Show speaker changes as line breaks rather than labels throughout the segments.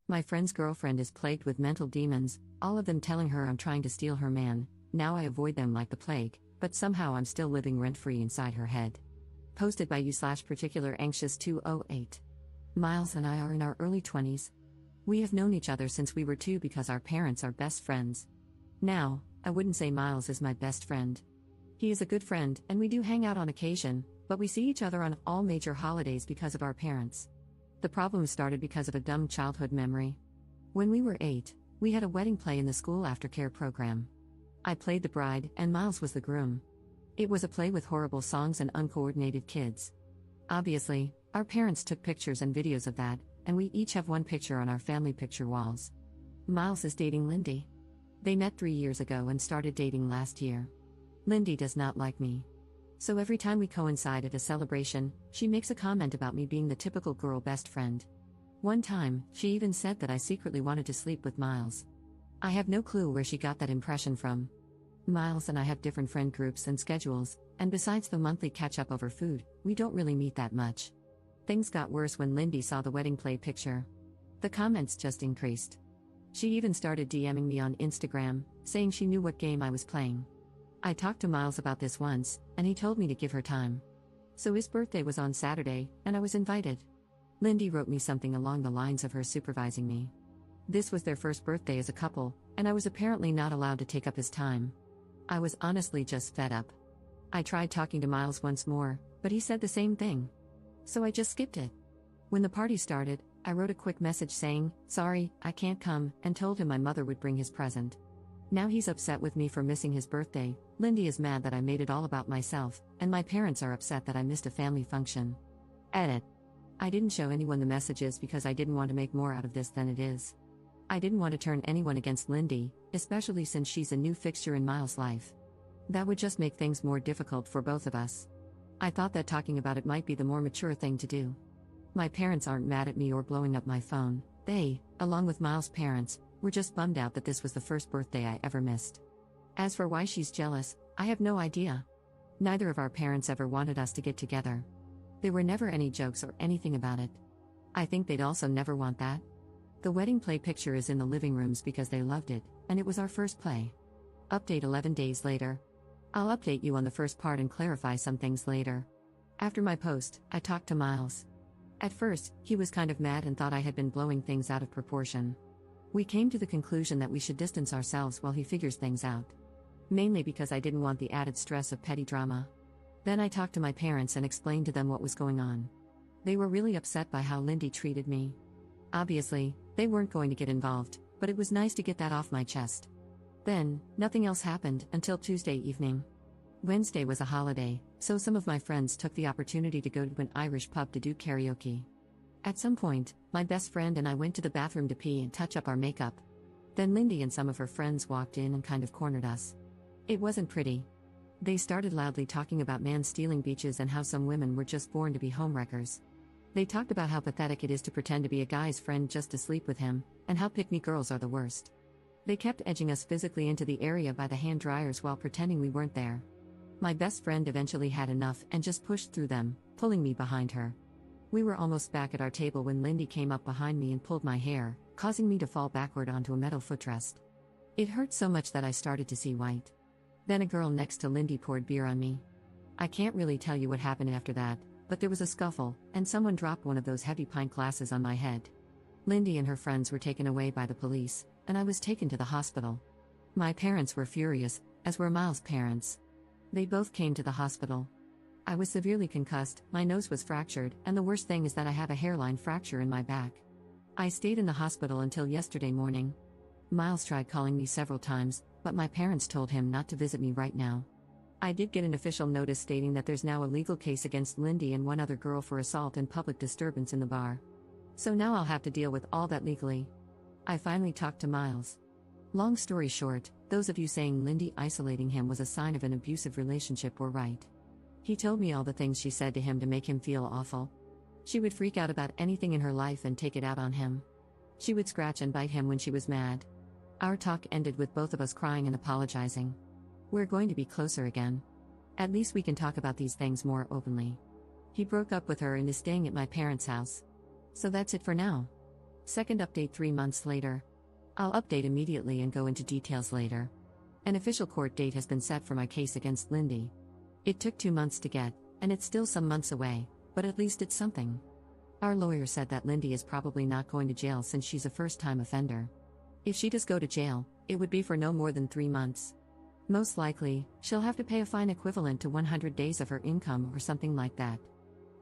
My friend's girlfriend is plagued with mental demons, all of them telling her I'm trying to steal her man. Now I avoid them like the plague, but somehow I'm still living rent-free inside her head. Posted by you/particular anxious 208. Miles and I are in our early 20s. We have known each other since we were 2 because our parents are best friends. Now, I wouldn't say Miles is my best friend. He is a good friend and we do hang out on occasion, but we see each other on all major holidays because of our parents. The problem started because of a dumb childhood memory. When we were 8, we had a wedding play in the school aftercare program. I played the bride and Miles was the groom. It was a play with horrible songs and uncoordinated kids. Obviously, our parents took pictures and videos of that, and we each have one picture on our family picture walls. Miles is dating Lindy. They met 3 years ago and started dating last year. Lindy does not like me. So every time we coincide at a celebration, she makes a comment about me being the typical girl best friend. One time, she even said that I secretly wanted to sleep with Miles. I have no clue where she got that impression from. Miles and I have different friend groups and schedules, and besides the monthly catch-up over food, we don't really meet that much. Things got worse when Lindy saw the wedding play picture. The comments just increased. She even started DMing me on Instagram, saying she knew what game I was playing. I talked to Miles about this once, and he told me to give her time. So his birthday was on Saturday, and I was invited. Lindy wrote me something along the lines of her supervising me. This was their first birthday as a couple, and I was apparently not allowed to take up his time. I was honestly just fed up. I tried talking to Miles once more, but he said the same thing. So I just skipped it. When the party started, I wrote a quick message saying, "Sorry, I can't come," and told him my mother would bring his present. Now he's upset with me for missing his birthday. Lindy is mad that I made it all about myself, and my parents are upset that I missed a family function. Edit. I didn't show anyone the messages because I didn't want to make more out of this than it is. I didn't want to turn anyone against Lindy, especially since she's a new fixture in Miles' life. That would just make things more difficult for both of us. I thought that talking about it might be the more mature thing to do. My parents aren't mad at me or blowing up my phone. They, along with Miles' parents, were just bummed out that this was the first birthday I ever missed. As for why she's jealous, I have no idea. Neither of our parents ever wanted us to get together. There were never any jokes or anything about it. I think they'd also never want that. The wedding play picture is in the living rooms because they loved it, and it was our first play. Update 11 days later. I'll update you on the first part and clarify some things later. After my post, I talked to Miles. At first, he was kind of mad and thought I had been blowing things out of proportion. We came to the conclusion that we should distance ourselves while he figures things out. Mainly because I didn't want the added stress of petty drama. Then I talked to my parents and explained to them what was going on. They were really upset by how Lindy treated me. Obviously, they weren't going to get involved, but it was nice to get that off my chest. Then, nothing else happened until Tuesday evening. Wednesday was a holiday, so some of my friends took the opportunity to go to an Irish pub to do karaoke. At some point, my best friend and I went to the bathroom to pee and touch up our makeup. Then Lindy and some of her friends walked in and kind of cornered us. It wasn't pretty. They started loudly talking about man-stealing beaches and how some women were just born to be homewreckers. They talked about how pathetic it is to pretend to be a guy's friend just to sleep with him, and how pick-me girls are the worst. They kept edging us physically into the area by the hand dryers while pretending we weren't there. My best friend eventually had enough and just pushed through them, pulling me behind her. We were almost back at our table when Lindy came up behind me and pulled my hair, causing me to fall backward onto a metal footrest. It hurt so much that I started to see white. Then a girl next to Lindy poured beer on me. I can't really tell you what happened after that, but there was a scuffle, and someone dropped one of those heavy pint glasses on my head. Lindy and her friends were taken away by the police, and I was taken to the hospital. My parents were furious, as were Miles' parents. They both came to the hospital. I was severely concussed, my nose was fractured, and the worst thing is that I have a hairline fracture in my back. I stayed in the hospital until yesterday morning. Miles tried calling me several times, but my parents told him not to visit me right now. I did get an official notice stating that there's now a legal case against Lindy and one other girl for assault and public disturbance in the bar. So now I'll have to deal with all that legally. I finally talked to Miles. Long story short, those of you saying Lindy isolating him was a sign of an abusive relationship were right. He told me all the things she said to him to make him feel awful. She would freak out about anything in her life and take it out on him. She would scratch and bite him when she was mad. Our talk ended with both of us crying and apologizing. We're going to be closer again. At least we can talk about these things more openly. He broke up with her and is staying at my parents' house. So that's it for now. Second update 3 months later. I'll update immediately and go into details later. An official court date has been set for my case against Lindy. It took 2 months to get, and it's still some months away, but at least it's something. Our lawyer said that Lindy is probably not going to jail since she's a first-time offender. If she does go to jail, it would be for no more than 3 months. Most likely, she'll have to pay a fine equivalent to 100 days of her income or something like that.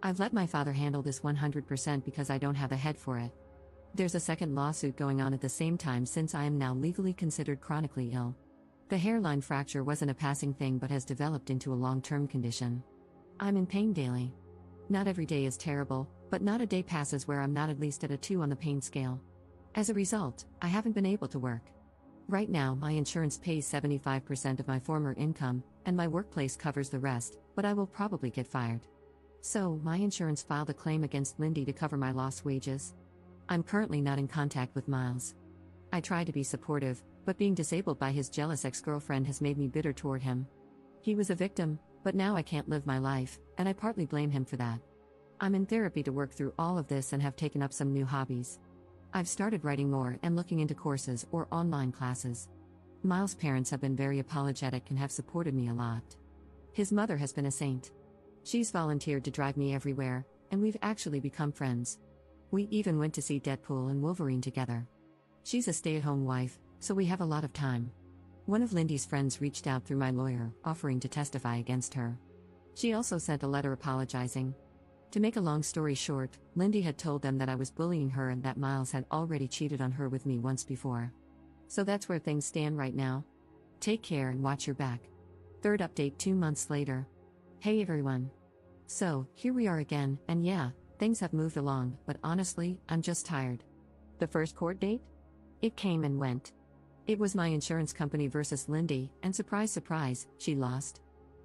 I've let my father handle this 100% because I don't have a head for it. There's a second lawsuit going on at the same time since I am now legally considered chronically ill. The hairline fracture wasn't a passing thing but has developed into a long-term condition. I'm in pain daily. Not every day is terrible, but not a day passes where I'm not at least at a 2 on the pain scale. As a result, I haven't been able to work. Right now, my insurance pays 75% of my former income, and my workplace covers the rest, but I will probably get fired. So, my insurance filed a claim against Lindy to cover my lost wages. I'm currently not in contact with Miles. I try to be supportive, but being disabled by his jealous ex-girlfriend has made me bitter toward him. He was a victim, but now I can't live my life, and I partly blame him for that. I'm in therapy to work through all of this and have taken up some new hobbies. I've started writing more and looking into courses or online classes. Miles' parents have been very apologetic and have supported me a lot. His mother has been a saint. She's volunteered to drive me everywhere, and we've actually become friends. We even went to see Deadpool and Wolverine together. She's a stay-at-home wife, so we have a lot of time. One of Lindy's friends reached out through my lawyer, offering to testify against her. She also sent a letter apologizing. To make a long story short, Lindy had told them that I was bullying her and that Miles had already cheated on her with me once before. So that's where things stand right now. Take care and watch your back. Third update 2 months later. Hey everyone. So, here we are again, and yeah, things have moved along, but honestly, I'm just tired. The first court date? It came and went. It was my insurance company versus Lindy, and surprise surprise, she lost.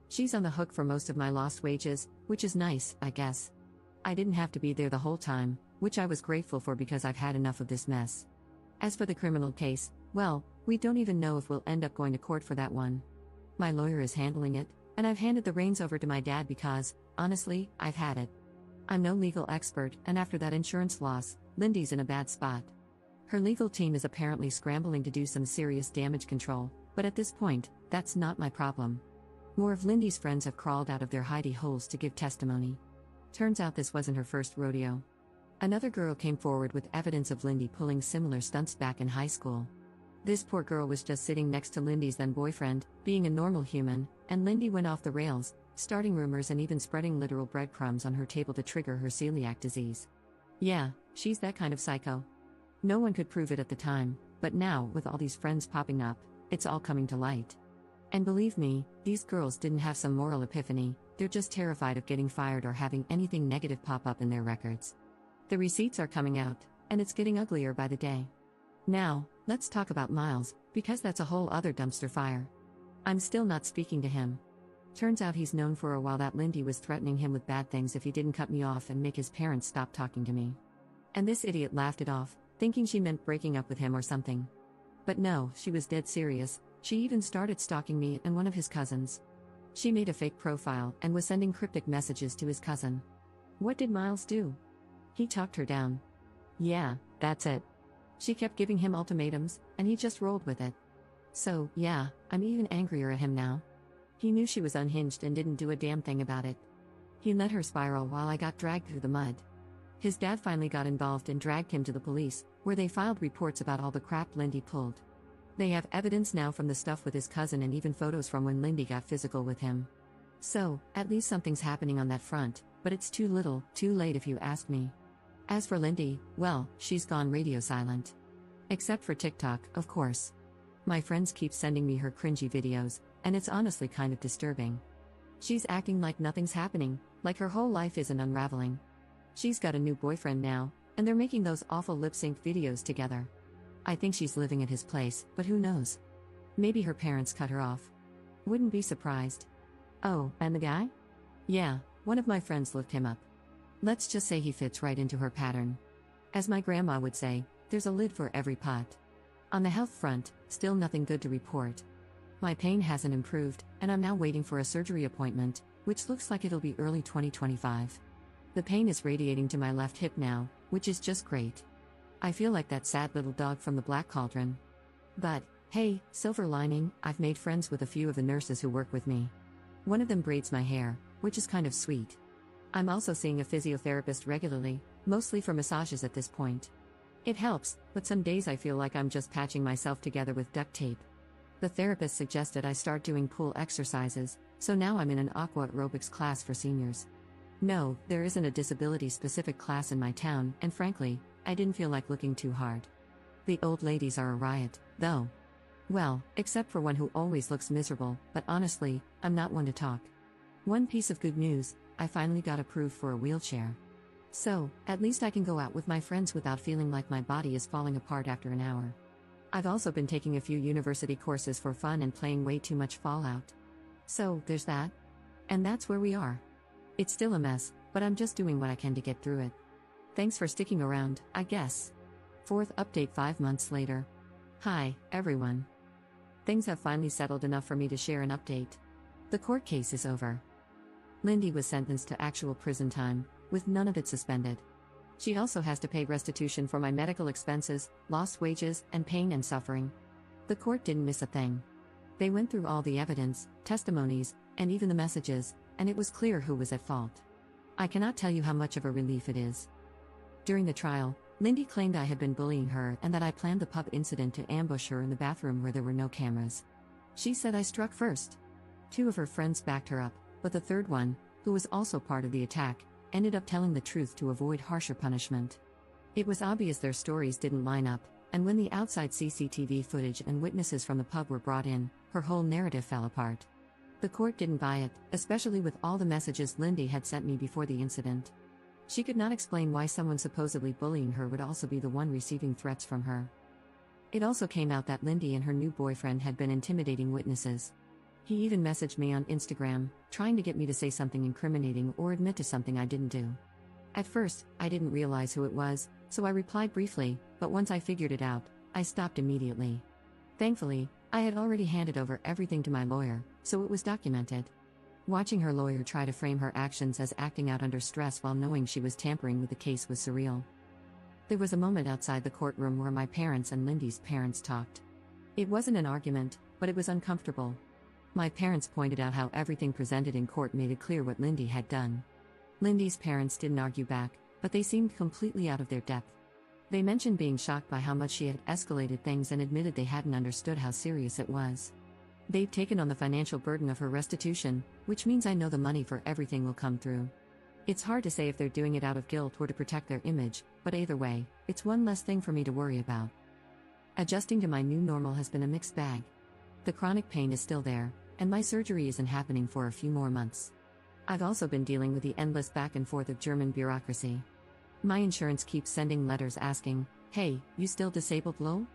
She's on the hook for most of my lost wages, which is nice, I guess. I didn't have to be there the whole time, which I was grateful for because I've had enough of this mess. As for the criminal case, well, we don't even know if we'll end up going to court for that one. My lawyer is handling it, and I've handed the reins over to my dad because, honestly, I've had it. I'm no legal expert, and after that insurance loss, Lindy's in a bad spot. Her legal team is apparently scrambling to do some serious damage control, but at this point, that's not my problem. More of Lindy's friends have crawled out of their hidey holes to give testimony. Turns out this wasn't her first rodeo. Another girl came forward with evidence of Lindy pulling similar stunts back in high school. This poor girl was just sitting next to Lindy's then boyfriend, being a normal human, and Lindy went off the rails, starting rumors and even spreading literal breadcrumbs on her table to trigger her celiac disease. Yeah, she's that kind of psycho. No one could prove it at the time, but now, with all these friends popping up, it's all coming to light. And believe me, these girls didn't have some moral epiphany, they're just terrified of getting fired or having anything negative pop up in their records. The receipts are coming out, and it's getting uglier by the day. Now, let's talk about Miles, because that's a whole other dumpster fire. I'm still not speaking to him. Turns out he's known for a while that Lindy was threatening him with bad things if he didn't cut me off and make his parents stop talking to me. And this idiot laughed it off, thinking she meant breaking up with him or something. But no, she was dead serious. She even started stalking me and one of his cousins. She made a fake profile and was sending cryptic messages to his cousin. What did Miles do? He talked her down. Yeah, that's it. She kept giving him ultimatums, and he just rolled with it. So, yeah, I'm even angrier at him now. He knew she was unhinged and didn't do a damn thing about it. He let her spiral while I got dragged through the mud. His dad finally got involved and dragged him to the police, where they filed reports about all the crap Lindy pulled. They have evidence now from the stuff with his cousin and even photos from when Lindy got physical with him. So, at least something's happening on that front, but it's too little, too late if you ask me. As for Lindy, well, she's gone radio silent. Except for TikTok, of course. My friends keep sending me her cringy videos, and it's honestly kind of disturbing. She's acting like nothing's happening, like her whole life isn't unraveling. She's got a new boyfriend now, and they're making those awful lip-sync videos together. I think she's living at his place, but who knows? Maybe her parents cut her off. Wouldn't be surprised. Oh, and the guy? Yeah, one of my friends looked him up. Let's just say he fits right into her pattern. As my grandma would say, there's a lid for every pot. On the health front, still nothing good to report. My pain hasn't improved, and I'm now waiting for a surgery appointment, which looks like it'll be early 2025. The pain is radiating to my left hip now, which is just great. I feel like that sad little dog from the Black Cauldron. But, hey, silver lining, I've made friends with a few of the nurses who work with me. One of them braids my hair, which is kind of sweet. I'm also seeing a physiotherapist regularly, mostly for massages at this point. It helps, but some days I feel like I'm just patching myself together with duct tape. The therapist suggested I start doing pool exercises, so now I'm in an aqua aerobics class for seniors. No, there isn't a disability-specific class in my town, and frankly, I didn't feel like looking too hard. The old ladies are a riot, though. Well, except for one who always looks miserable, but honestly, I'm not one to talk. One piece of good news, I finally got approved for a wheelchair. So, at least I can go out with my friends without feeling like my body is falling apart after an hour. I've also been taking a few university courses for fun and playing way too much Fallout. So, there's that. And that's where we are. It's still a mess, but I'm just doing what I can to get through it. Thanks for sticking around, I guess. Fourth update 5 months later. Hi, everyone. Things have finally settled enough for me to share an update. The court case is over. Lindy was sentenced to actual prison time, with none of it suspended. She also has to pay restitution for my medical expenses, lost wages, and pain and suffering. The court didn't miss a thing. They went through all the evidence, testimonies, and even the messages, and it was clear who was at fault. I cannot tell you how much of a relief it is. During the trial, Lindy claimed I had been bullying her and that I planned the pub incident to ambush her in the bathroom where there were no cameras. She said I struck first. 2 of her friends backed her up, but the third one, who was also part of the attack, ended up telling the truth to avoid harsher punishment. It was obvious their stories didn't line up, and when the outside CCTV footage and witnesses from the pub were brought in, her whole narrative fell apart. The court didn't buy it, especially with all the messages Lindy had sent me before the incident. She could not explain why someone supposedly bullying her would also be the one receiving threats from her. It also came out that Lindy and her new boyfriend had been intimidating witnesses. He even messaged me on Instagram, trying to get me to say something incriminating or admit to something I didn't do. At first, I didn't realize who it was, so I replied briefly, but once I figured it out, I stopped immediately. Thankfully, I had already handed over everything to my lawyer, so it was documented. Watching her lawyer try to frame her actions as acting out under stress while knowing she was tampering with the case was surreal. There was a moment outside the courtroom where my parents and Lindy's parents talked. It wasn't an argument, but it was uncomfortable. My parents pointed out how everything presented in court made it clear what Lindy had done. Lindy's parents didn't argue back, but they seemed completely out of their depth. They mentioned being shocked by how much she had escalated things and admitted they hadn't understood how serious it was. They've taken on the financial burden of her restitution, which means I know the money for everything will come through. It's hard to say if they're doing it out of guilt or to protect their image, but either way, it's one less thing for me to worry about. Adjusting to my new normal has been a mixed bag. The chronic pain is still there, and my surgery isn't happening for a few more months. I've also been dealing with the endless back and forth of German bureaucracy. My insurance keeps sending letters asking, "Hey, you still disabled, lol?"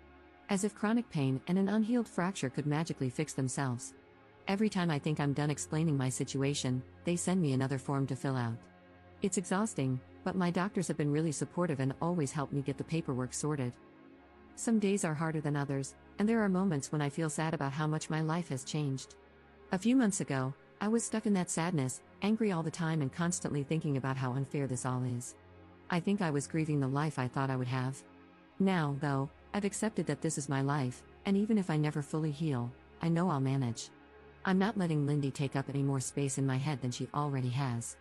As if chronic pain and an unhealed fracture could magically fix themselves. Every time I think I'm done explaining my situation, they send me another form to fill out. It's exhausting, but my doctors have been really supportive and always help me get the paperwork sorted. Some days are harder than others, and there are moments when I feel sad about how much my life has changed. A few months ago, I was stuck in that sadness, angry all the time and constantly thinking about how unfair this all is. I think I was grieving the life I thought I would have. Now, though, I've accepted that this is my life, and even if I never fully heal, I know I'll manage. I'm not letting Lindy take up any more space in my head than she already has.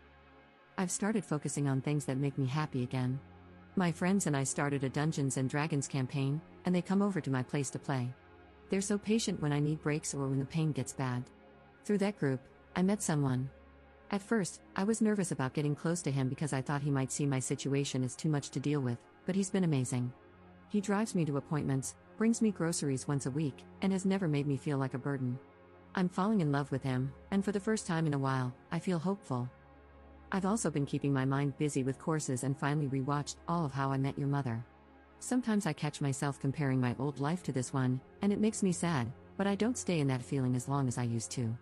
I've started focusing on things that make me happy again. My friends and I started a Dungeons & Dragons campaign, and they come over to my place to play. They're so patient when I need breaks or when the pain gets bad. Through that group, I met someone. At first, I was nervous about getting close to him because I thought he might see my situation as too much to deal with, but he's been amazing. He drives me to appointments, brings me groceries once a week, and has never made me feel like a burden. I'm falling in love with him, and for the first time in a while, I feel hopeful. I've also been keeping my mind busy with courses and finally rewatched all of How I Met Your Mother. Sometimes I catch myself comparing my old life to this one, and it makes me sad, but I don't stay in that feeling as long as I used to.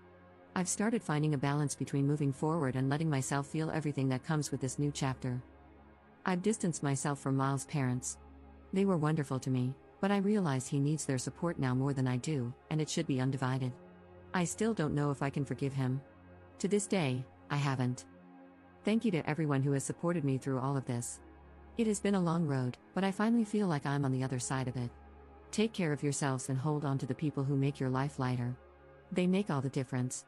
I've started finding a balance between moving forward and letting myself feel everything that comes with this new chapter. I've distanced myself from Miles' parents. They were wonderful to me, but I realize he needs their support now more than I do, and it should be undivided. I still don't know if I can forgive him. To this day, I haven't. Thank you to everyone who has supported me through all of this. It has been a long road, but I finally feel like I'm on the other side of it. Take care of yourselves and hold on to the people who make your life lighter. They make all the difference.